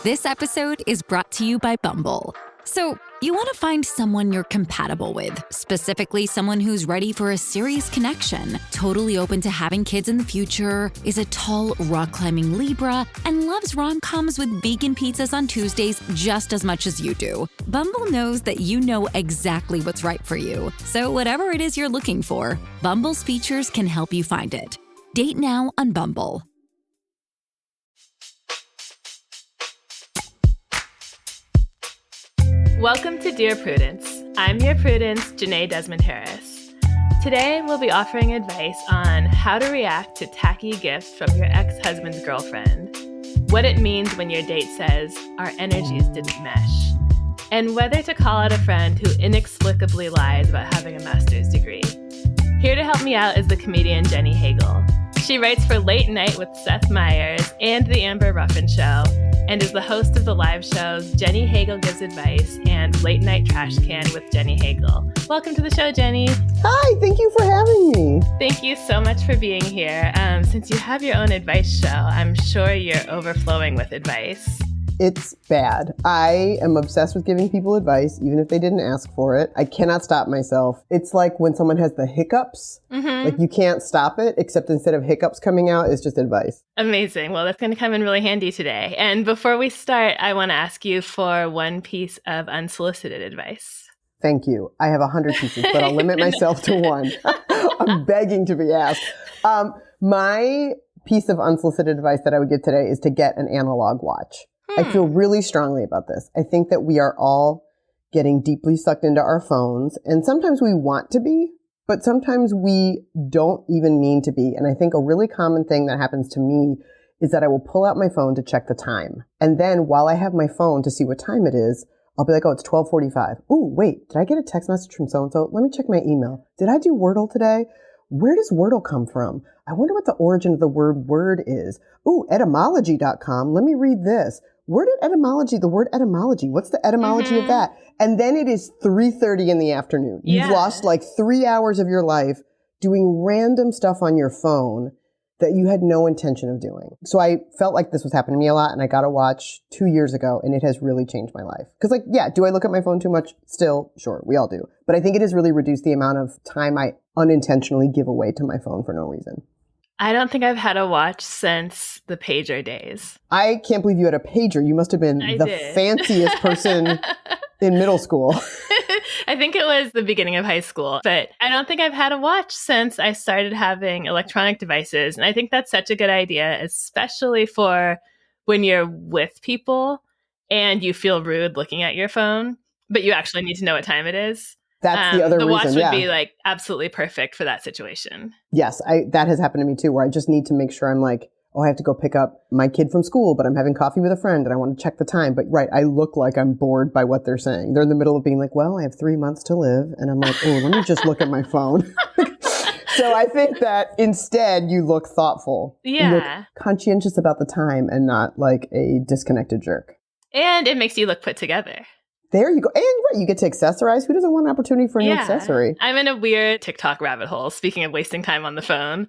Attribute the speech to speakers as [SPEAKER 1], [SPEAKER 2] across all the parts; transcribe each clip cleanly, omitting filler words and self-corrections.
[SPEAKER 1] This episode is brought to you by Bumble. So, you want to find someone you're compatible with, specifically someone who's ready for a serious connection, totally open to having kids in the future, is a tall, rock-climbing Libra, and loves rom-coms with vegan pizzas on Tuesdays just as much as you do. Bumble knows that you know exactly what's right for you. So whatever it is you're looking for, Bumble's features can help you find it. Date now on Bumble.
[SPEAKER 2] Welcome to Dear Prudence. I'm your Prudence, Jenée Desmond-Harris. Today, we'll be offering advice on how to react to tacky gifts from your ex-husband's girlfriend, what it means when your date says, our energies didn't mesh, and whether to call out a friend who inexplicably lies about having a master's degree. Here to help me out is the comedian Jenny Hagel. She writes for Late Night with Seth Meyers and The Amber Ruffin Show, and is the host of the live shows Jenny Hagel Gives Advice and Late Night Trash Can with Jenny Hagel. Welcome to the show, Jenny.
[SPEAKER 3] Hi, thank you for having me.
[SPEAKER 2] Thank you so much for being here. Since you have your own advice show, I'm sure you're overflowing with advice.
[SPEAKER 3] It's bad. I am obsessed with giving people advice, even if they didn't ask for it. I cannot stop myself. It's like when someone has the hiccups, like you can't stop it, except instead of hiccups coming out, it's just advice.
[SPEAKER 2] Amazing. Well, that's going to come in really handy today. And before we start, I want to ask you for one piece of unsolicited advice.
[SPEAKER 3] Thank you. I have 100 pieces, but I'll limit myself to one. I'm begging to be asked. My piece of unsolicited advice that I would give today is to get an analog watch. I feel really strongly about this. I think that we are all getting deeply sucked into our phones, and sometimes we want to be, but sometimes we don't even mean to be. And I think a really common thing that happens to me is that I will pull out my phone to check the time. And then while I have my phone to see what time it is, I'll be like, oh, it's 12:45. Ooh, wait, did I get a text message from so-and-so? Let me check my email. Did I do Wordle today? Where does Wordle come from? I wonder what the origin of the word word is. Ooh, etymology.com. Let me read this. Where did the word etymology, what's the etymology of that? And then it is 3:30 in the afternoon. You've lost like 3 hours of your life doing random stuff on your phone that you had no intention of doing. So I felt like this was happening to me a lot, and I got a watch 2 years ago, and it has really changed my life. Because do I look at my phone too much? Still, sure, we all do. But I think it has really reduced the amount of time I unintentionally give away to my phone for no reason.
[SPEAKER 2] I don't think I've had a watch since the pager days.
[SPEAKER 3] I can't believe you had a pager. You must have been fanciest person in middle school.
[SPEAKER 2] I think it was the beginning of high school, but I don't think I've had a watch since I started having electronic devices. And I think that's such a good idea, especially for when you're with people and you feel rude looking at your phone, but you actually need to know what time it is.
[SPEAKER 3] That's the other reason.
[SPEAKER 2] The watch would be like absolutely perfect for that situation.
[SPEAKER 3] Yes, that has happened to me too, where I just need to make sure I'm like, oh, I have to go pick up my kid from school, but I'm having coffee with a friend and I want to check the time. But I look like I'm bored by what they're saying. They're in the middle of being like, well, I have 3 months to live. And I'm like, oh, let me just look at my phone. So I think that instead you look thoughtful.
[SPEAKER 2] Yeah.
[SPEAKER 3] You look conscientious about the time and not like a disconnected jerk.
[SPEAKER 2] And it makes you look put together.
[SPEAKER 3] There you go. And you get to accessorize. Who doesn't want an opportunity for an accessory?
[SPEAKER 2] I'm in a weird TikTok rabbit hole, speaking of wasting time on the phone.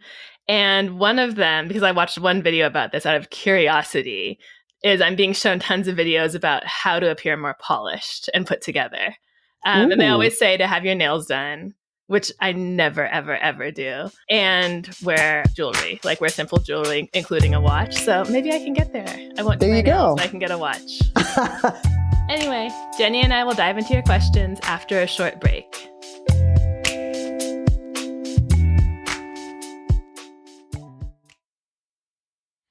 [SPEAKER 2] And one of them, because I watched one video about this out of curiosity, is I'm being shown tons of videos about how to appear more polished and put together. And they always say to have your nails done, which I never, ever, ever do. And wear jewelry, like wear simple jewelry, including a watch. So maybe I can get there. I won't do my nails, so I can get a watch. Anyway, Jenny and I will dive into your questions after a short break.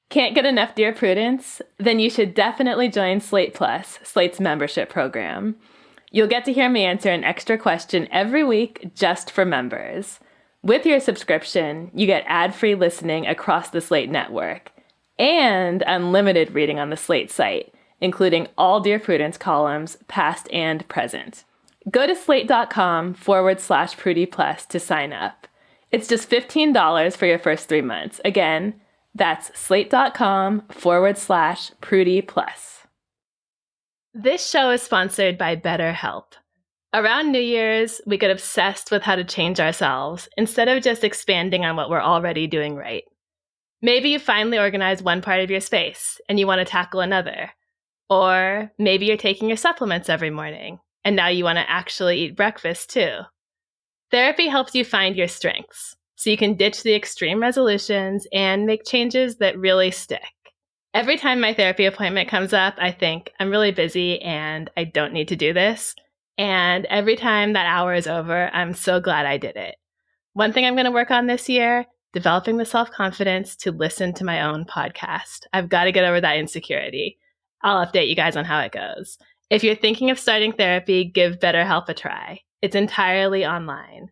[SPEAKER 2] Can't get enough Dear Prudence? Then you should definitely join Slate Plus, Slate's membership program. You'll get to hear me answer an extra question every week just for members. With your subscription, you get ad-free listening across the Slate network and unlimited reading on the Slate site, including all Dear Prudence columns, past and present. Go to slate.com/Prudie Plus to sign up. It's just $15 for your first 3 months. Again, that's slate.com/Prudie Plus. This show is sponsored by BetterHelp. Around New Year's, we get obsessed with how to change ourselves instead of just expanding on what we're already doing right. Maybe you finally organized one part of your space and you want to tackle another. Or maybe you're taking your supplements every morning, and now you want to actually eat breakfast too. Therapy helps you find your strengths, so you can ditch the extreme resolutions and make changes that really stick. Every time my therapy appointment comes up, I think, I'm really busy and I don't need to do this. And every time that hour is over, I'm so glad I did it. One thing I'm going to work on this year, developing the self-confidence to listen to my own podcast. I've got to get over that insecurity. I'll update you guys on how it goes. If you're thinking of starting therapy, give BetterHelp a try. It's entirely online.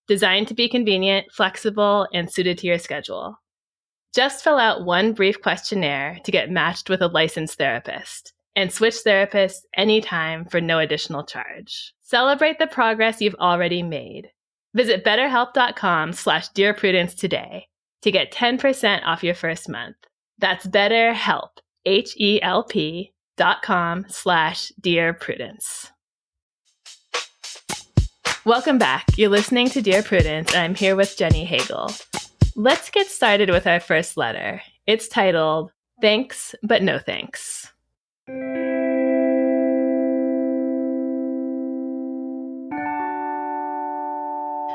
[SPEAKER 2] Designed to be convenient, flexible, and suited to your schedule. Just fill out one brief questionnaire to get matched with a licensed therapist and switch therapists anytime for no additional charge. Celebrate the progress you've already made. Visit betterhelp.com/Dear Prudence today to get 10% off your first month. That's BetterHelp, HELP.com/Dear Prudence. Welcome back. You're listening to Dear Prudence, and I'm here with Jenny Hagel. Let's get started with our first letter. It's titled, Thanks, but No Thanks.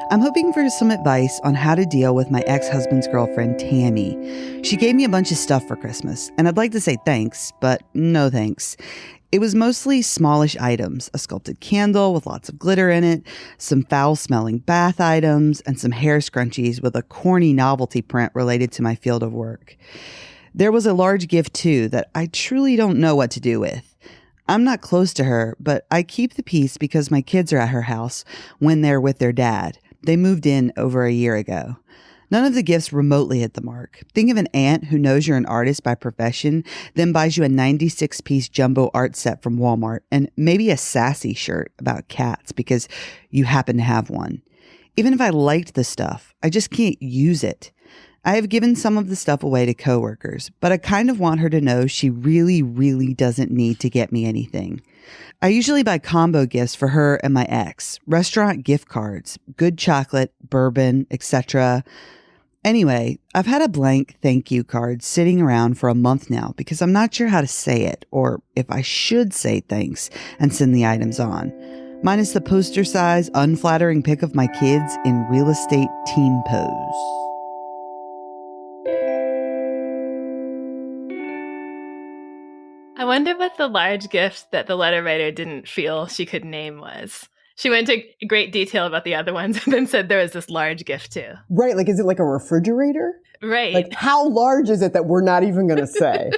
[SPEAKER 4] I'm hoping for some advice on how to deal with my ex-husband's girlfriend, Tammy. She gave me a bunch of stuff for Christmas, and I'd like to say thanks, but no thanks. It was mostly smallish items, a sculpted candle with lots of glitter in it, some foul-smelling bath items, and some hair scrunchies with a corny novelty print related to my field of work. There was a large gift, too, that I truly don't know what to do with. I'm not close to her, but I keep the peace because my kids are at her house when they're with their dad. They moved in over a year ago. None of the gifts remotely hit the mark. Think of an aunt who knows you're an artist by profession, then buys you a 96-piece jumbo art set from Walmart and maybe a sassy shirt about cats because you happen to have one. Even if I liked the stuff, I just can't use it. I have given some of the stuff away to coworkers, but I kind of want her to know she really, really doesn't need to get me anything. I usually buy combo gifts for her and my ex, restaurant gift cards, good chocolate, bourbon, etc. Anyway, I've had a blank thank you card sitting around for a month now because I'm not sure how to say it or if I should say thanks and send the items on. Mine is the poster size, unflattering pic of my kids in real estate team pose.
[SPEAKER 2] I wonder what the large gift that the letter writer didn't feel she could name was. She went into great detail about the other ones and then said there was this large gift too.
[SPEAKER 3] Right. Like, is it like a refrigerator?
[SPEAKER 2] Right.
[SPEAKER 3] Like, how large is it that we're not even going to say?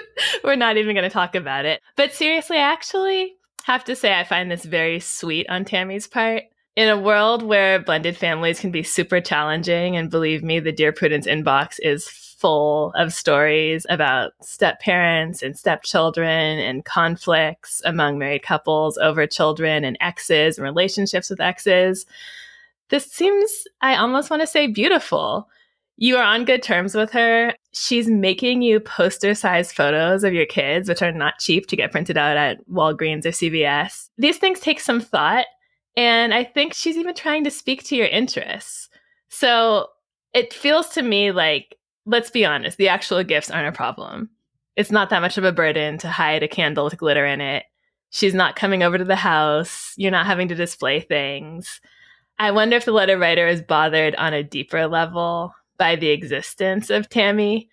[SPEAKER 2] We're not even going to talk about it. But seriously, I actually have to say I find this very sweet on Tammy's part. In a world where blended families can be super challenging, and believe me, the Dear Prudence inbox is full of stories about step-parents and stepchildren and conflicts among married couples over children and exes and relationships with exes. This seems, I almost want to say, beautiful. You are on good terms with her. She's making you poster-sized photos of your kids, which are not cheap to get printed out at Walgreens or CVS. These things take some thought, and I think she's even trying to speak to your interests. So it feels to me like, let's be honest, the actual gifts aren't a problem. It's not that much of a burden to hide a candle with glitter in it. She's not coming over to the house. You're not having to display things. I wonder if the letter writer is bothered on a deeper level by the existence of Tammy,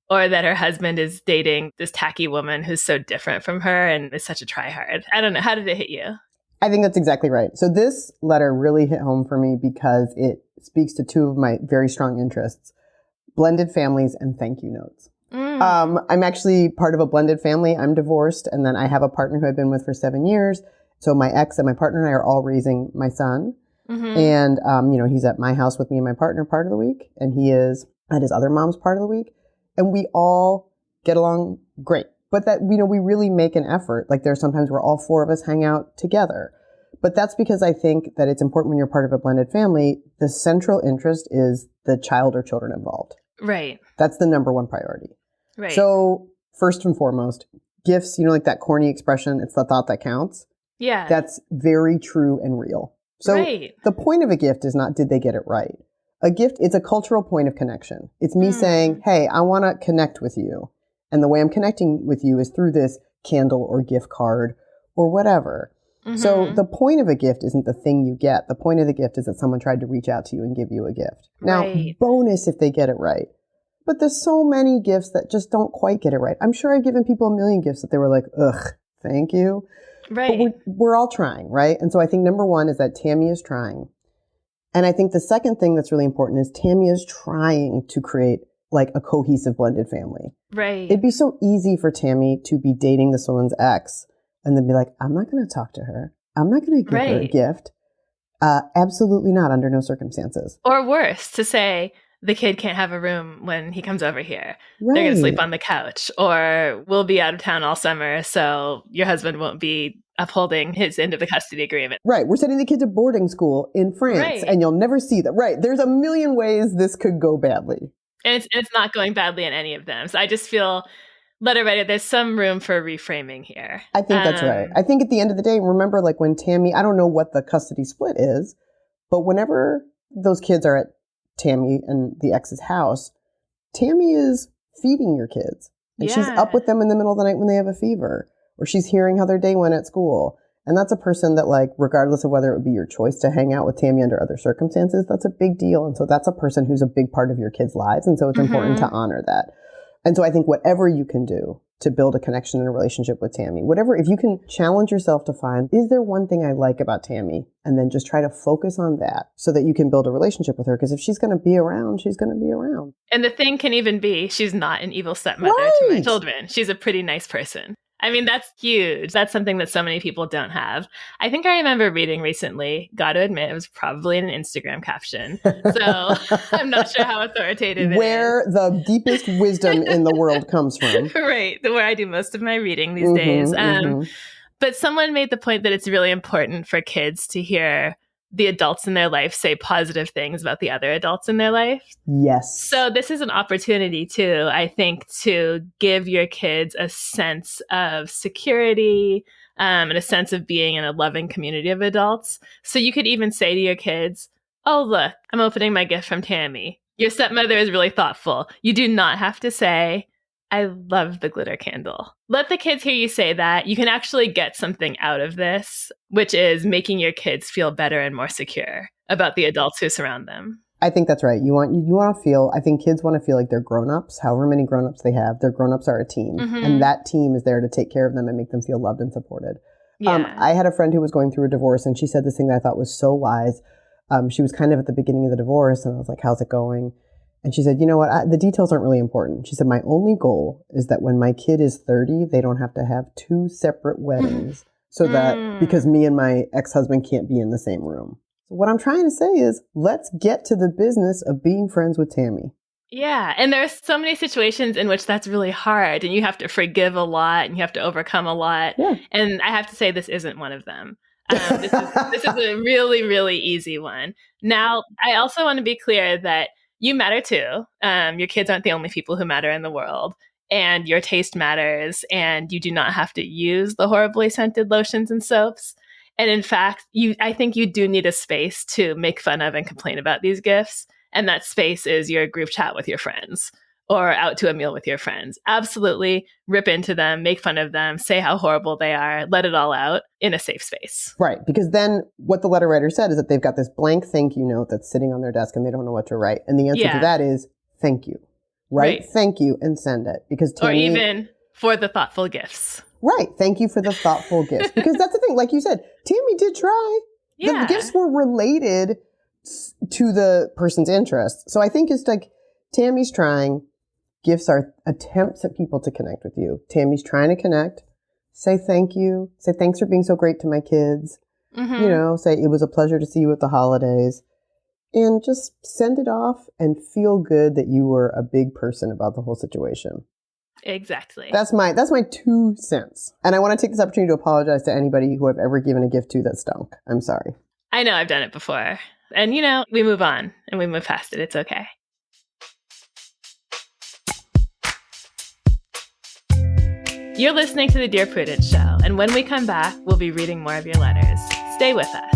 [SPEAKER 2] or that her husband is dating this tacky woman who's so different from her and is such a tryhard. I don't know. How did it hit you?
[SPEAKER 3] I think that's exactly right. So this letter really hit home for me because it speaks to two of my very strong interests: blended families and thank you notes. I'm actually part of a blended family. I'm divorced, and then I have a partner who I've been with for 7 years. So my ex and my partner and I are all raising my son. Mm-hmm. And, he's at my house with me and my partner part of the week, and he is at his other mom's part of the week. And we all get along great. But that, we really make an effort. Like, there are sometimes where all four of us hang out together. But that's because I think that it's important when you're part of a blended family, the central interest is the child or children involved.
[SPEAKER 2] Right.
[SPEAKER 3] That's the number one priority.
[SPEAKER 2] Right.
[SPEAKER 3] So first and foremost, gifts, like that corny expression, it's the thought that counts.
[SPEAKER 2] Yeah.
[SPEAKER 3] That's very true and real. So The point of a gift is not, did they get it right? A gift, it's a cultural point of connection. It's me saying, hey, I want to connect with you. And the way I'm connecting with you is through this candle or gift card or whatever. So the point of a gift isn't the thing you get. The point of the gift is that someone tried to reach out to you and give you a gift. Now, bonus if they get it right. But there's so many gifts that just don't quite get it right. I'm sure I've given people a million gifts that they were like, ugh, thank you.
[SPEAKER 2] Right.
[SPEAKER 3] But we're all trying, right? And so I think number one is that Tammy is trying. And I think the second thing that's really important is Tammy is trying to create like a cohesive blended family.
[SPEAKER 2] Right.
[SPEAKER 3] It'd be so easy for Tammy to be dating this woman's ex and then be like, I'm not going to talk to her. I'm not going to give her a gift. Absolutely not, under no circumstances.
[SPEAKER 2] Or worse, to say the kid can't have a room when he comes over here. They're going to sleep on the couch, or we'll be out of town all summer, so your husband won't be upholding his end of the custody agreement.
[SPEAKER 3] Right. We're sending the kid to boarding school in France, and you'll never see them. Right. There's a million ways this could go badly.
[SPEAKER 2] And it's not going badly in any of them. So I just feel, letter writer, there's some room for reframing here.
[SPEAKER 3] I think that's right. I think at the end of the day, remember, like when Tammy, I don't know what the custody split is, but whenever those kids are at Tammy and the ex's house, Tammy is feeding your kids. And she's up with them in the middle of the night when they have a fever, or she's hearing how their day went at school. And that's a person that, like, regardless of whether it would be your choice to hang out with Tammy under other circumstances, that's a big deal. And so that's a person who's a big part of your kids' lives. And so it's important to honor that. And so I think whatever you can do to build a connection and a relationship with Tammy, whatever, if you can challenge yourself to find, is there one thing I like about Tammy? And then just try to focus on that so that you can build a relationship with her. Because if she's going to be around, she's going to be around.
[SPEAKER 2] And the thing can even be, she's not an evil stepmother to my children. She's a pretty nice person. I mean, that's huge. That's something that so many people don't have. I think I remember reading recently, got to admit, it was probably in an Instagram caption. So I'm not sure how authoritative it is.
[SPEAKER 3] Where the deepest wisdom in the world comes from.
[SPEAKER 2] Right. Where I do most of my reading these days. But someone made the point that it's really important for kids to hear the adults in their life say positive things about the other adults in their life.
[SPEAKER 3] Yes.
[SPEAKER 2] So this is an opportunity too, I think, to give your kids a sense of security and a sense of being in a loving community of adults. So you could even say to your kids, oh, look, I'm opening my gift from Tammy. Your stepmother is really thoughtful. You do not have to say, I love the glitter candle. Let the kids hear you say that. You can actually get something out of this, which is making your kids feel better and more secure about the adults who surround them. I
[SPEAKER 3] think that's right. You want to feel, I think kids want to feel like they're grown-ups, however many grown-ups they have. Their grown-ups are a team. And that team is there to take care of them and make them feel loved and supported. I had a friend who was going through a divorce, and she said this thing that I thought was so wise. She was kind of at the beginning of the divorce, and I was like, how's it going? And she said, you know what, the details aren't really important. She said, my only goal is that when my kid is 30, they don't have to have 2 separate weddings so that, because me and my ex-husband can't be in the same room. So what I'm trying to say is, let's get to the business of being friends with Tammy.
[SPEAKER 2] Yeah. And there's so many situations in which that's really hard, and you have to forgive a lot and you have to overcome a lot. Yeah. And I have to say, this isn't one of them. This is a really, really easy one. Now, I also want to be clear that you matter too. Your kids aren't the only people who matter in the world, and your taste matters, and you do not have to use the horribly scented lotions and soaps. And in fact, I think you do need a space to make fun of and complain about these gifts. And that space is your group chat with your friends or out to a meal with your friends. Absolutely rip into them, make fun of them, say how horrible they are, let it all out in a safe space.
[SPEAKER 3] Right. Because then what the letter writer said is that they've got this blank thank you note that's sitting on their desk and they don't know what to write. And the answer to that is thank you. Right? Thank you and send it. Because Tammy,
[SPEAKER 2] or even for the thoughtful gifts.
[SPEAKER 3] Right. Thank you for the thoughtful gifts. Because that's the thing. Like you said, Tammy did try. The gifts were related to the person's interests. So I think it's like Tammy's trying. Gifts are attempts at people to connect with you. Tammy's trying to connect. Say thank you. Say thanks for being so great to my kids. You know, say it was a pleasure to see you at the holidays. And just send it off and feel good that you were a big person about the whole situation.
[SPEAKER 2] Exactly.
[SPEAKER 3] That's my 2 cents. And I want to take this opportunity to apologize to anybody who I've ever given a gift to that stunk. I'm sorry.
[SPEAKER 2] I know I've done it before. And, you know, we move on and we move past it. It's okay. You're listening to The Dear Prudence Show, and when we come back, we'll be reading more of your letters. Stay with us.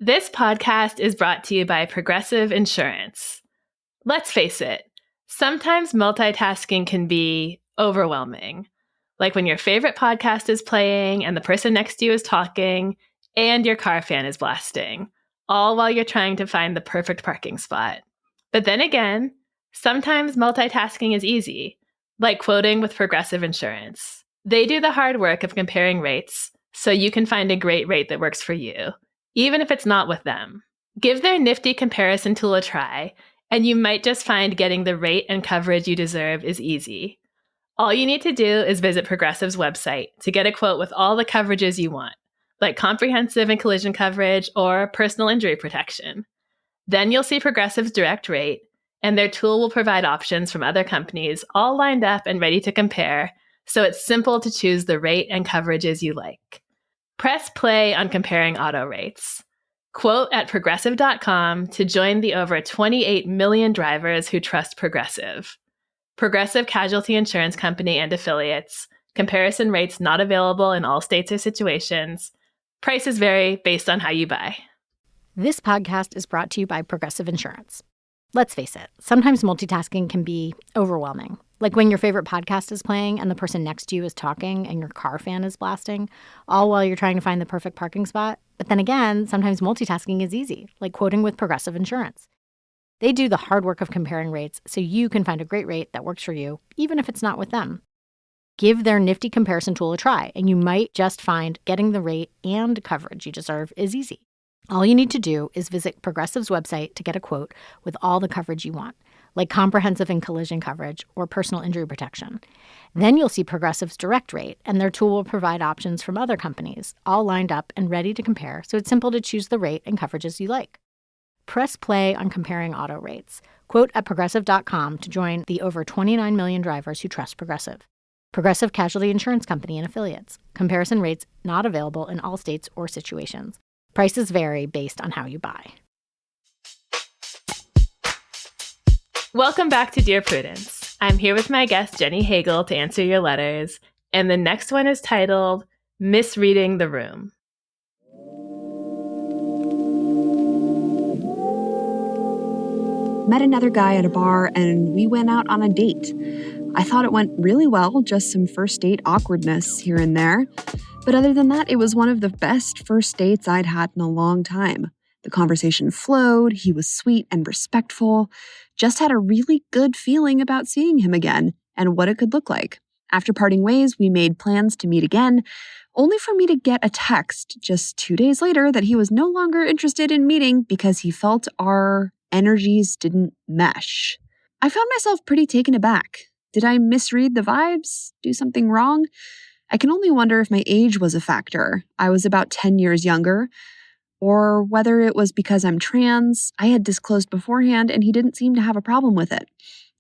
[SPEAKER 2] This podcast is brought to you by Progressive Insurance. Let's face it, sometimes multitasking can be overwhelming. Like when your favorite podcast is playing and the person next to you is talking and your car fan is blasting, all while you're trying to find the perfect parking spot. But then again, sometimes multitasking is easy, like quoting with Progressive Insurance. They do the hard work of comparing rates so you can find a great rate that works for you, even if it's not with them. Give their nifty comparison tool a try, and you might just find getting the rate and coverage you deserve is easy. All you need to do is visit Progressive's website to get a quote with all the coverages you want, like comprehensive and collision coverage or personal injury protection. Then you'll see Progressive's direct rate, and their tool will provide options from other companies all lined up and ready to compare, so it's simple to choose the rate and coverages you like. Press play on comparing auto rates. Quote at progressive.com to join the over 28 million drivers who trust Progressive. Progressive Casualty Insurance Company and Affiliates. Comparison rates not available in all states or situations. Prices vary based on how you buy.
[SPEAKER 5] This podcast is brought to you by Progressive Insurance. Let's face it, sometimes multitasking can be overwhelming. Like when your favorite podcast is playing and the person next to you is talking and your car fan is blasting, all while you're trying to find the perfect parking spot. But then again, sometimes multitasking is easy, like quoting with Progressive Insurance. They do the hard work of comparing rates so you can find a great rate that works for you, even if it's not with them. Give their nifty comparison tool a try, and you might just find getting the rate and coverage you deserve is easy. All you need to do is visit Progressive's website to get a quote with all the coverage you want, like comprehensive and collision coverage or personal injury protection. Then you'll see Progressive's direct rate, and their tool will provide options from other companies, all lined up and ready to compare, so it's simple to choose the rate and coverages you like. Press play on comparing auto rates. Quote at progressive.com to join the over 29 million drivers who trust Progressive. Progressive Casualty Insurance Company and Affiliates. Comparison rates not available in all states or situations. Prices vary based on how you buy.
[SPEAKER 2] Welcome back to Dear Prudence. I'm here with my guest, Jenny Hagel, to answer your letters. And the next one is titled, Misreading the Room.
[SPEAKER 6] Met another guy at a bar and we went out on a date. I thought it went really well, just some first date awkwardness here and there. But other than that, it was one of the best first dates I'd had in a long time. The conversation flowed, he was sweet and respectful, just had a really good feeling about seeing him again and what it could look like. After parting ways, we made plans to meet again, only for me to get a text just 2 days later that he was no longer interested in meeting because he felt our energies didn't mesh. I found myself pretty taken aback. Did I misread the vibes? Do something wrong? I can only wonder if my age was a factor. I was about 10 years younger. Or whether it was because I'm trans, I had disclosed beforehand and he didn't seem to have a problem with it.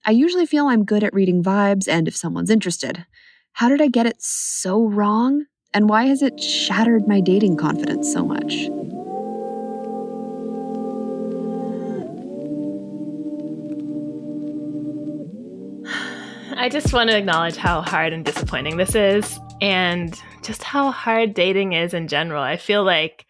[SPEAKER 6] I usually feel I'm good at reading vibes and if someone's interested. How did I get it so wrong? And why has it shattered my dating confidence so much?
[SPEAKER 2] I just want to acknowledge how hard and disappointing this is, and just how hard dating is in general. I feel like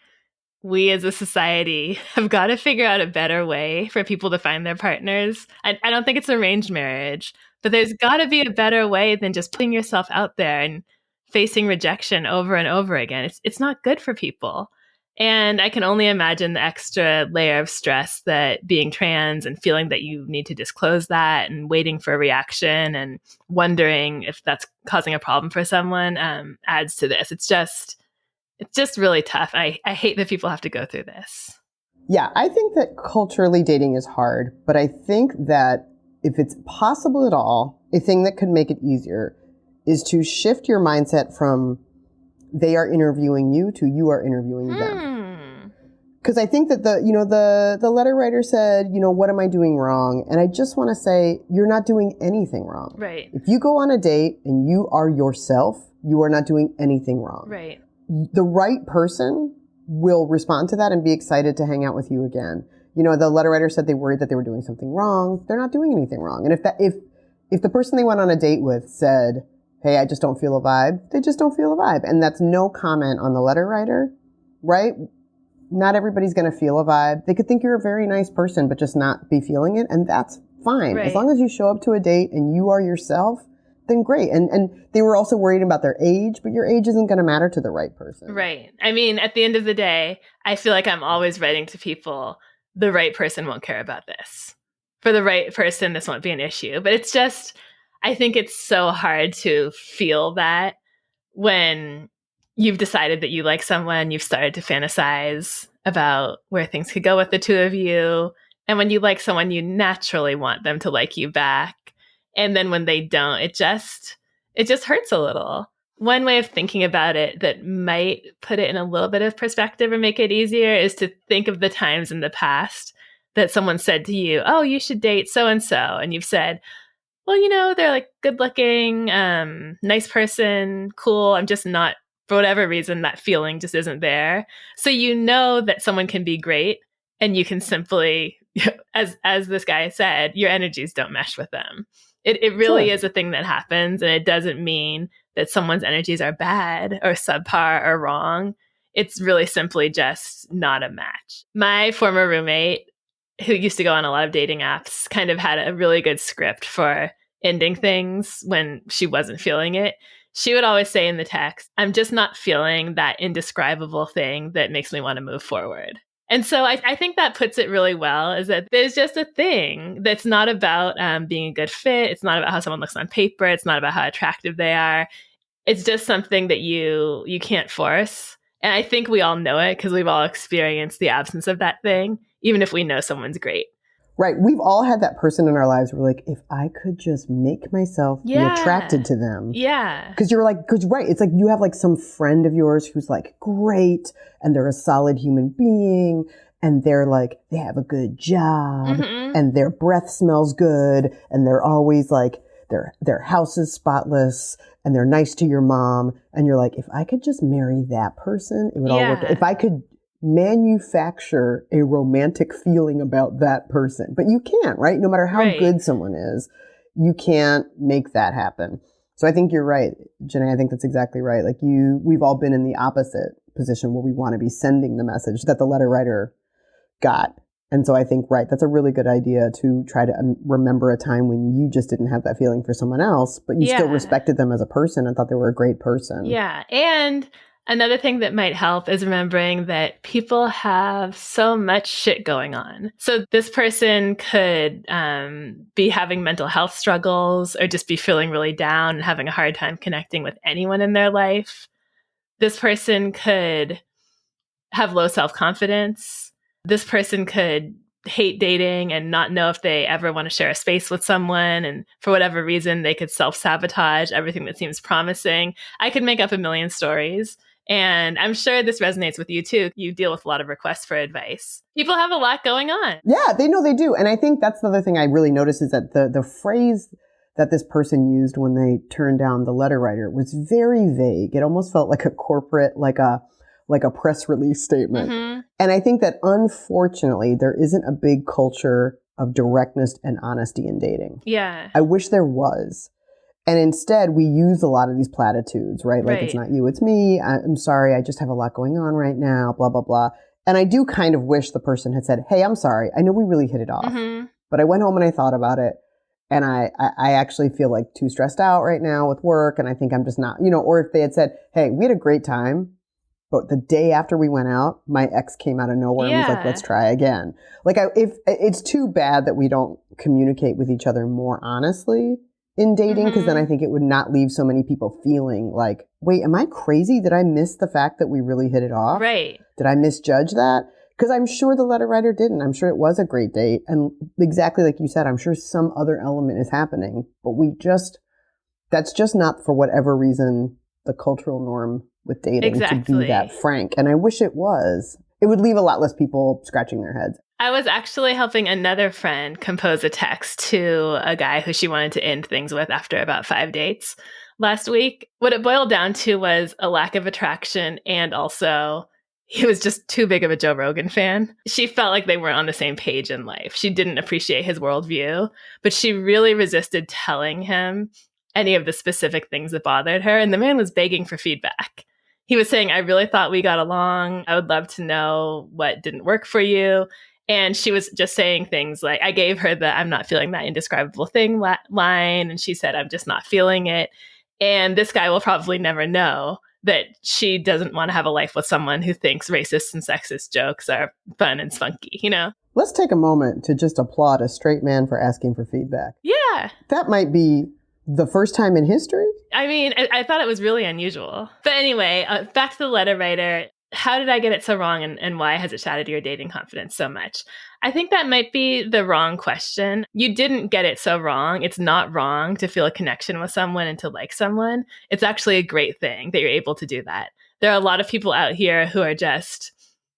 [SPEAKER 2] we as a society have got to figure out a better way for people to find their partners. I don't think it's arranged marriage, but there's got to be a better way than just putting yourself out there and facing rejection over and over again. It's not good for people. And I can only imagine the extra layer of stress that being trans and feeling that you need to disclose that and waiting for a reaction and wondering if that's causing a problem for someone adds to this. It's just really tough. I hate that people have to go through this.
[SPEAKER 3] Yeah, I think that culturally dating is hard, but I think that if it's possible at all, a thing that could make it easier is to shift your mindset from they are interviewing you to you are interviewing them. Because I think that the letter writer said, what am I doing wrong? And I just want to say, you're not doing anything wrong.
[SPEAKER 2] Right.
[SPEAKER 3] If you go on a date and you are yourself, you are not doing anything wrong.
[SPEAKER 2] Right.
[SPEAKER 3] The right person will respond to that and be excited to hang out with you again. The letter writer said they worried that they were doing something wrong. They're not doing anything wrong. And if the person they went on a date with said, hey, I just don't feel a vibe, they just don't feel a vibe. And that's no comment on the letter writer, right? not everybody's going to feel a vibe. They could think you're a very nice person, but just not be feeling it. And that's fine.
[SPEAKER 2] Right.
[SPEAKER 3] As long as you show up to a date and you are yourself, then great. And they were also worried about their age, but your age isn't going to matter to the right person.
[SPEAKER 2] Right. I mean, at the end of the day, I feel like I'm always writing to people, the right person won't care about this. For the right person, this won't be an issue. But it's just, I think it's so hard to feel that when you've decided that you like someone, you've started to fantasize about where things could go with the two of you. And when you like someone, you naturally want them to like you back. And then when they don't, it just hurts a little. One way of thinking about it that might put it in a little bit of perspective and make it easier is to think of the times in the past that someone said to you, oh, you should date so-and-so. And you've said, well, you know, they're like good looking, nice person, cool. I'm just not, for whatever reason, that feeling just isn't there. So you know that someone can be great and you can simply, as this guy said, your energies don't mesh with them. It really
[SPEAKER 3] Sure.
[SPEAKER 2] is a thing that happens, and it doesn't mean that someone's energies are bad or subpar or wrong. It's really simply just not a match. My former roommate, who used to go on a lot of dating apps, kind of had a really good script for ending things when she wasn't feeling it. She would always say in the text, I'm just not feeling that indescribable thing that makes me want to move forward. And so I think that puts it really well, is that there's just a thing that's not about being a good fit. It's not about how someone looks on paper. It's not about how attractive they are. It's just something that you can't force. And I think we all know it because we've all experienced the absence of that thing, even if we know someone's great.
[SPEAKER 3] Right. We've all had that person in our lives where we're like, if I could just make myself be attracted to them.
[SPEAKER 2] Yeah.
[SPEAKER 3] Because you're like, because right, it's like you have like some friend of yours who's like great and they're a solid human being and they're like, they have a good job and their breath smells good and they're always like, their house is spotless and they're nice to your mom. And you're like, if I could just marry that person, it would all work. If I could manufacture a romantic feeling about that person. But you can't, right? No matter how good someone is, you can't make that happen. So I think you're right, Jenée. I think that's exactly right. Like we've all been in the opposite position where we want to be sending the message that the letter writer got. And so I think, right, that's a really good idea to try to remember a time when you just didn't have that feeling for someone else, but you still respected them as a person and thought they were a great person.
[SPEAKER 2] Yeah. And another thing that might help is remembering that people have so much shit going on. So this person could be having mental health struggles or just be feeling really down and having a hard time connecting with anyone in their life. This person could have low self-confidence. This person could hate dating and not know if they ever want to share a space with someone. And for whatever reason, they could self-sabotage everything that seems promising. I could make up a million stories. And I'm sure this resonates with you too. You deal with a lot of requests for advice. People have a lot going on.
[SPEAKER 3] Yeah, they know they do. And I think that's the other thing I really noticed is that the phrase that this person used when they turned down the letter writer was very vague. It almost felt like a corporate, like a press release statement. And I think that unfortunately, there isn't a big culture of directness and honesty in dating.
[SPEAKER 2] Yeah.
[SPEAKER 3] I wish there was. And instead, we use a lot of these platitudes, right? Like, it's not you, it's me. I'm sorry, I just have a lot going on right now, blah, blah, blah. And I do kind of wish the person had said, hey, I'm sorry. I know we really hit it off, but I went home and I thought about it. And I actually feel like too stressed out right now with work. And I think I'm just not, or if they had said, hey, we had a great time, but the day after we went out, my ex came out of nowhere and was like, let's try again. Like, if it's too bad that we don't communicate with each other more honestly in dating, because then I think it would not leave so many people feeling like, wait, am I crazy? Did I miss the fact that we really hit it off?
[SPEAKER 2] Right.
[SPEAKER 3] Did I misjudge that? Because I'm sure the letter writer didn't. I'm sure it was a great date. And exactly like you said, I'm sure some other element is happening, but that's just not, for whatever reason, the cultural norm with dating to be that frank. And I wish it was. It would leave a lot less people scratching their heads.
[SPEAKER 2] I was actually helping another friend compose a text to a guy who she wanted to end things with after about 5 dates last week. What it boiled down to was a lack of attraction, and also he was just too big of a Joe Rogan fan. She felt like they weren't on the same page in life. She didn't appreciate his worldview, but she really resisted telling him any of the specific things that bothered her. And the man was begging for feedback. he was saying, I really thought we got along. I would love to know what didn't work for you. And she was just saying things like, I gave her the I'm not feeling that indescribable thing line. And she said, I'm just not feeling it. And this guy will probably never know that she doesn't want to have a life with someone who thinks racist and sexist jokes are fun and spunky, you know?
[SPEAKER 3] Let's take a moment to just applaud a straight man for asking for feedback.
[SPEAKER 2] Yeah.
[SPEAKER 3] That might be the first time in history.
[SPEAKER 2] I mean, I thought it was really unusual. But anyway, back to the letter writer. How did I get it so wrong, and why has it shattered your dating confidence so much? I think that might be the wrong question. You didn't get it so wrong. It's not wrong to feel a connection with someone and to like someone. It's actually a great thing that you're able to do that. There are a lot of people out here who are just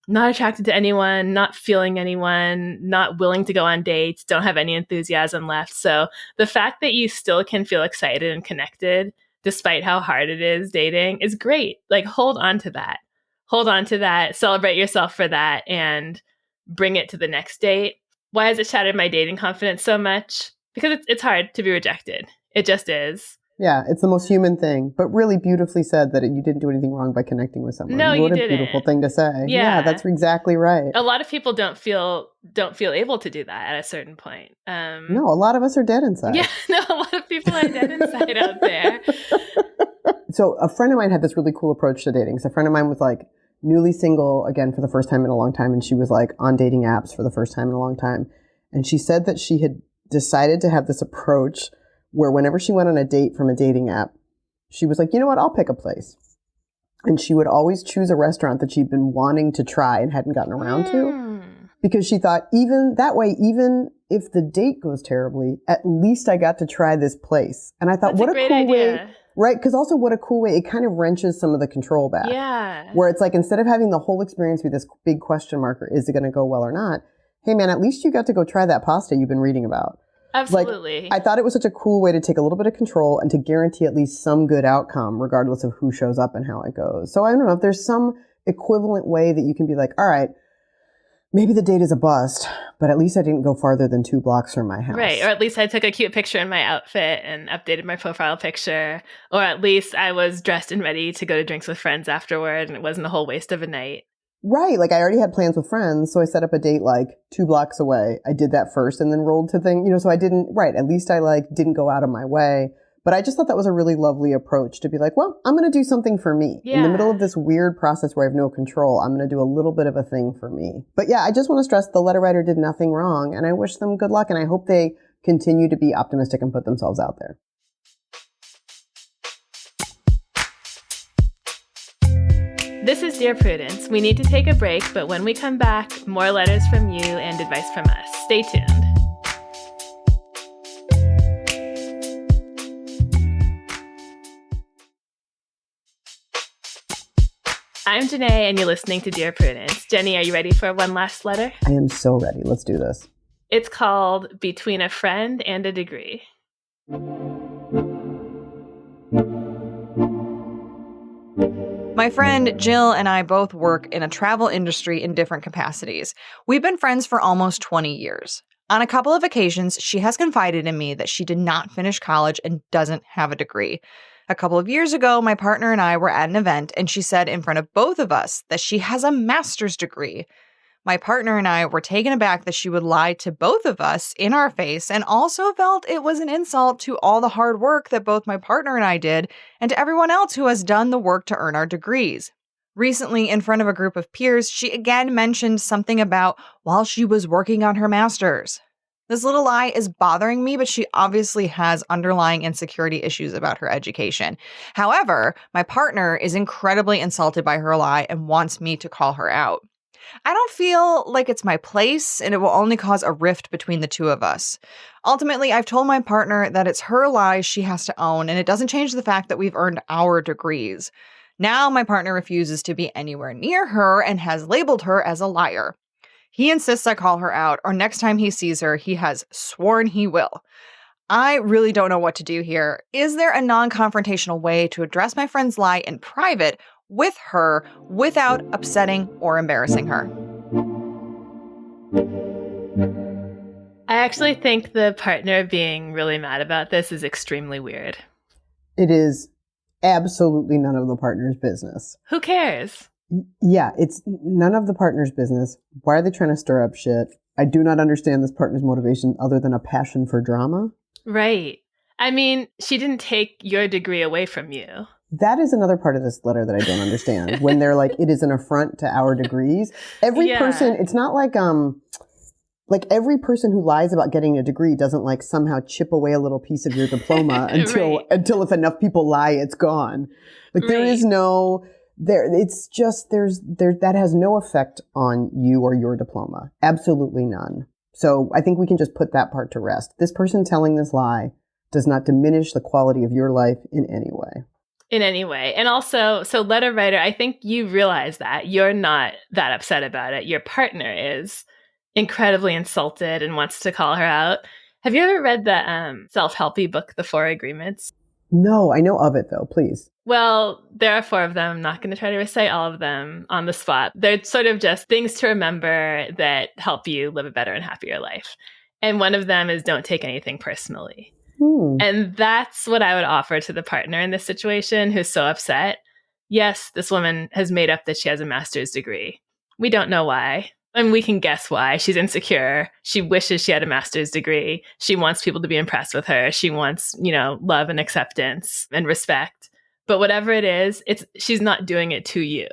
[SPEAKER 2] not attracted to anyone, not feeling anyone, not willing to go on dates, don't have any enthusiasm left. So the fact that you still can feel excited and connected despite how hard it is dating is great. Like, hold on to that. Hold on to that, celebrate yourself for that, and bring it to the next date. Why has it shattered my dating confidence so much? Because it's hard to be rejected. It just is.
[SPEAKER 3] Yeah, it's the most human thing, but really beautifully said that you didn't do anything wrong by connecting with someone.
[SPEAKER 2] No, you
[SPEAKER 3] What a
[SPEAKER 2] didn't.
[SPEAKER 3] beautiful thing to say.
[SPEAKER 2] Yeah,
[SPEAKER 3] that's exactly right.
[SPEAKER 2] A lot of people don't feel able to do that at a certain point.
[SPEAKER 3] No, a lot of us are dead inside.
[SPEAKER 2] Yeah, no, a lot of people are dead inside out there.
[SPEAKER 3] So a friend of mine had this really cool approach to dating. So a friend of mine was like newly single again for the first time in a long time. And she was like on dating apps for the first time in a long time. And she said that she had decided to have this approach where whenever she went on a date from a dating app, she was like, you know what, I'll pick a place. And she would always choose a restaurant that she'd been wanting to try and hadn't gotten around to. Because she thought even that way, even if the date goes terribly, at least I got to try this place. And I thought,
[SPEAKER 2] That's
[SPEAKER 3] what
[SPEAKER 2] a
[SPEAKER 3] a
[SPEAKER 2] great
[SPEAKER 3] cool
[SPEAKER 2] idea.
[SPEAKER 3] way. Right? Because also what a cool way, it kind of wrenches some of the control back.
[SPEAKER 2] Yeah.
[SPEAKER 3] Where it's like, instead of having the whole experience be this big question marker, is it going to go well or not? Hey man, at least you got to go try that pasta you've been reading about.
[SPEAKER 2] Absolutely.
[SPEAKER 3] Like, I thought it was such a cool way to take a little bit of control and to guarantee at least some good outcome, regardless of who shows up and how it goes. So I don't know if there's some equivalent way that you can be like, all right, maybe the date is a bust, but at least I didn't go farther than 2 blocks from my house.
[SPEAKER 2] Right. Or at least I took a cute picture in my outfit and updated my profile picture. Or at least I was dressed and ready to go to drinks with friends afterward and it wasn't a whole waste of a night.
[SPEAKER 3] Right. Like I already had plans with friends, so I set up a date like 2 blocks away. I did that first and then rolled to so I didn't, right. At least I didn't go out of my way. But I just thought that was a really lovely approach to be like, well, I'm going to do something for me.
[SPEAKER 2] Yeah.
[SPEAKER 3] In the middle of this weird process where I have no control, I'm going to do a little bit of a thing for me. But yeah, I just want to stress the letter writer did nothing wrong and I wish them good luck and I hope they continue to be optimistic and put themselves out there.
[SPEAKER 2] This is Dear Prudence. We need to take a break, but when we come back, more letters from you and advice from us. Stay tuned. I'm Jenée, and you're listening to Dear Prudence. Jenny, are you ready for one last letter?
[SPEAKER 3] I am so ready. Let's do this.
[SPEAKER 2] It's called Between a Friend and a Degree.
[SPEAKER 7] My friend Jill and I both work in a travel industry in different capacities. We've been friends for almost 20 years. On a couple of occasions, she has confided in me that she did not finish college and doesn't have a degree. A couple of years ago, my partner and I were at an event, and she said in front of both of us that she has a master's degree. My partner and I were taken aback that she would lie to both of us in our face, and also felt it was an insult to all the hard work that both my partner and I did, and to everyone else who has done the work to earn our degrees. Recently, in front of a group of peers, she again mentioned something about while she was working on her master's. This little lie is bothering me, but she obviously has underlying insecurity issues about her education. However, my partner is incredibly insulted by her lie and wants me to call her out. I don't feel like it's my place, and it will only cause a rift between the two of us. Ultimately, I've told my partner that it's her lies she has to own, and it doesn't change the fact that we've earned our degrees. Now my partner refuses to be anywhere near her and has labeled her as a liar. He insists I call her out, or next time he sees her, he has sworn he will. I really don't know what to do here. Is there a non-confrontational way to address my friend's lie in private with her without upsetting or embarrassing her?
[SPEAKER 2] I actually think the partner being really mad about this is extremely weird.
[SPEAKER 3] It is absolutely none of the partner's business.
[SPEAKER 2] Who cares?
[SPEAKER 3] Yeah, it's none of the partner's business. Why are they trying to stir up shit? I do not understand this partner's motivation other than a passion for drama.
[SPEAKER 2] Right. I mean, she didn't take your degree away from you.
[SPEAKER 3] That is another part of this letter that I don't understand. When they're like, it is an affront to our degrees. Every person, it's not like every person who lies about getting a degree doesn't like somehow chip away a little piece of your diploma until if enough people lie, it's gone. Like there is no, it's just, that has no effect on you or your diploma. Absolutely none. So I think we can just put that part to rest. This person telling this lie does not diminish the quality of your life in any way.
[SPEAKER 2] In any way. And also, so letter writer, I think you realize that you're not that upset about it. Your partner is incredibly insulted and wants to call her out. Have you ever read the self-helpy book, The 4 Agreements?
[SPEAKER 3] No, I know of it though, please.
[SPEAKER 2] Well, there are 4 of them. I'm not going to try to recite all of them on the spot. They're sort of just things to remember that help you live a better and happier life. And one of them is don't take anything personally. And that's what I would offer to the partner in this situation who's so upset. Yes, this woman has made up that she has a master's degree. We don't know why. I mean, we can guess why. She's insecure. She wishes she had a master's degree. She wants people to be impressed with her. She wants, love and acceptance and respect. But whatever it is, she's not doing it to you.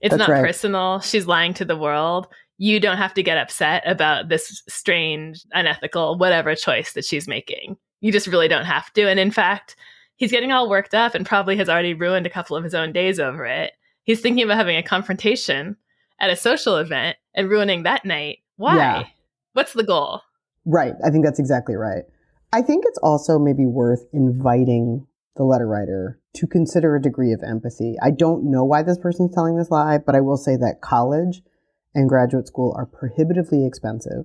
[SPEAKER 2] It's not personal. She's lying to the world. You don't have to get upset about this strange, unethical, whatever choice that she's making. You just really don't have to. And in fact, he's getting all worked up and probably has already ruined a couple of his own days over it. He's thinking about having a confrontation at a social event and ruining that night. Why? Yeah. What's the goal?
[SPEAKER 3] Right. I think that's exactly right. I think it's also maybe worth inviting the letter writer to consider a degree of empathy. I don't know why this person's telling this lie, but I will say that college and graduate school are prohibitively expensive.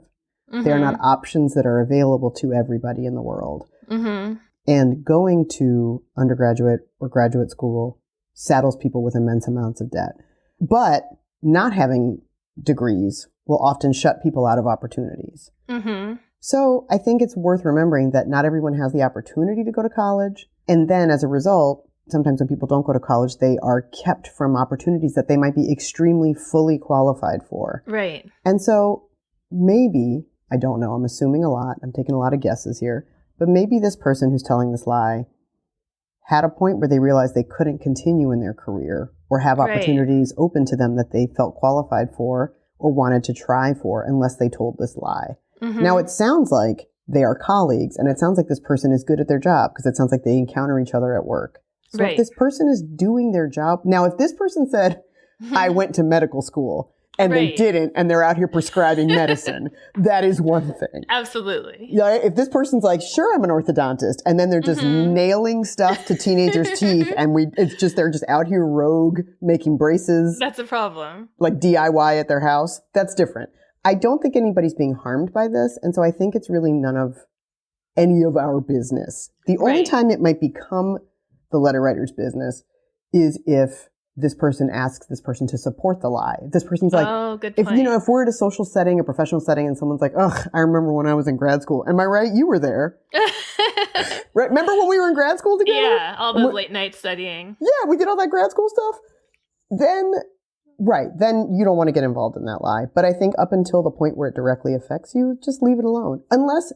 [SPEAKER 3] Mm-hmm. They are not options that are available to everybody in the world. Mm-hmm. And going to undergraduate or graduate school saddles people with immense amounts of debt. But not having degrees will often shut people out of opportunities. Mm-hmm. So I think it's worth remembering that not everyone has the opportunity to go to college. And then as a result, sometimes when people don't go to college, they are kept from opportunities that they might be extremely fully qualified for.
[SPEAKER 2] Right.
[SPEAKER 3] And so maybe, I don't know, I'm assuming a lot, I'm taking a lot of guesses here, but maybe this person who's telling this lie had a point where they realized they couldn't continue in their career or have opportunities open to them that they felt qualified for or wanted to try for unless they told this lie. Mm-hmm. Now, it sounds like they are colleagues, and it sounds like this person is good at their job because it sounds like they encounter each other at work. So if this person is doing their job, now if this person said, I went to medical school and they didn't, and they're out here prescribing medicine, that is one thing.
[SPEAKER 2] Absolutely.
[SPEAKER 3] Yeah, if this person's like, sure, I'm an orthodontist, and then they're just nailing stuff to teenagers' teeth, and they're just out here rogue, making braces.
[SPEAKER 2] That's a problem.
[SPEAKER 3] Like DIY at their house. That's different. I don't think anybody's being harmed by this, and so I think it's really none of any of our business. The only time it might become the letter writer's business is if this person asks this person to support the lie. If this person's like, if we're at a social setting, a professional setting, and someone's like, ugh, I remember when I was in grad school. Am I right? You were there. Right? Remember when we were in grad school together?
[SPEAKER 2] Yeah, all the late night studying.
[SPEAKER 3] Yeah, we did all that grad school stuff. Then you don't want to get involved in that lie. But I think up until the point where it directly affects you, just leave it alone. Unless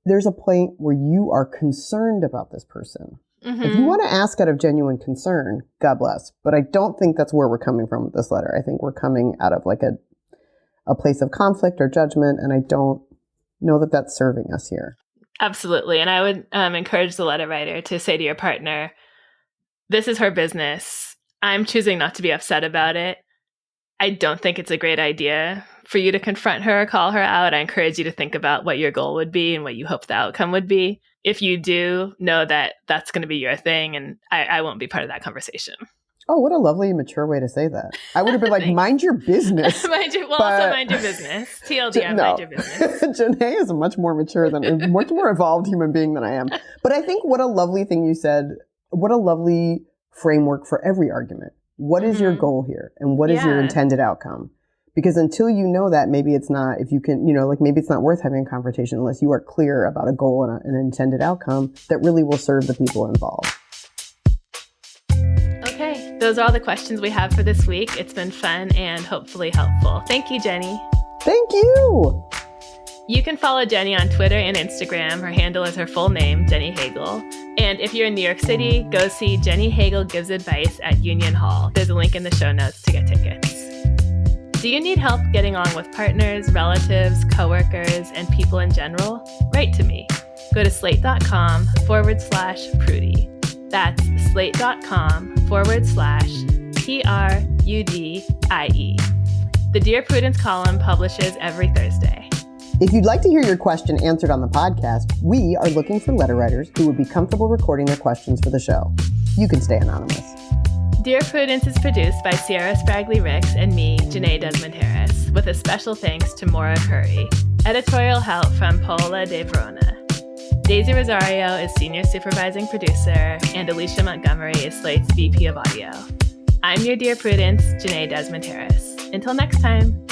[SPEAKER 3] there's a point where you are concerned about this person. Mm-hmm. If you want to ask out of genuine concern, God bless. But I don't think that's where we're coming from with this letter. I think we're coming out of like a place of conflict or judgment, and I don't know that that's serving us here.
[SPEAKER 2] Absolutely. And I would encourage the letter writer to say to your partner, this is her business. I'm choosing not to be upset about it. I don't think it's a great idea for you to confront her or call her out. I encourage you to think about what your goal would be and what you hope the outcome would be. If you do, know that that's going to be your thing, and I won't be part of that conversation.
[SPEAKER 3] Oh, what a lovely, mature way to say that. I would have been like, mind your business.
[SPEAKER 2] Also mind your business. TLDR, mind your business.
[SPEAKER 3] Jenée is a much more mature much more evolved human being than I am. But I think what a lovely thing you said, what a lovely framework for every argument. What is your goal here? And what is your intended outcome? Because until you know that, maybe it's not, maybe it's not worth having a confrontation unless you are clear about a goal and an intended outcome that really will serve the people involved.
[SPEAKER 2] those are all the questions we have for this week. It's been fun and hopefully helpful. Thank you, Jenny.
[SPEAKER 3] Thank you.
[SPEAKER 2] You can follow Jenny on Twitter and Instagram. Her handle is her full name, Jenny Hagel. And if you're in New York City, go see Jenny Hagel Gives Advice at Union Hall. There's a link in the show notes to get tickets. Do you need help getting along with partners, relatives, coworkers, and people in general? Write to me. Go to slate.com/Prudie. That's slate.com/PRUDIE. The Dear Prudence column publishes every Thursday.
[SPEAKER 3] If you'd like to hear your question answered on the podcast, we are looking for letter writers who would be comfortable recording their questions for the show. You can stay anonymous.
[SPEAKER 2] Dear Prudence is produced by Se'era Spragley Ricks and me, Jenée Desmond-Harris, with a special thanks to Maura Currie. Editorial help from Paola De Verona. Daisy Rosario is Senior Supervising Producer, and Alicia Montgomery is Slate's VP of Audio. I'm your Dear Prudence, Jenée Desmond-Harris. Until next time.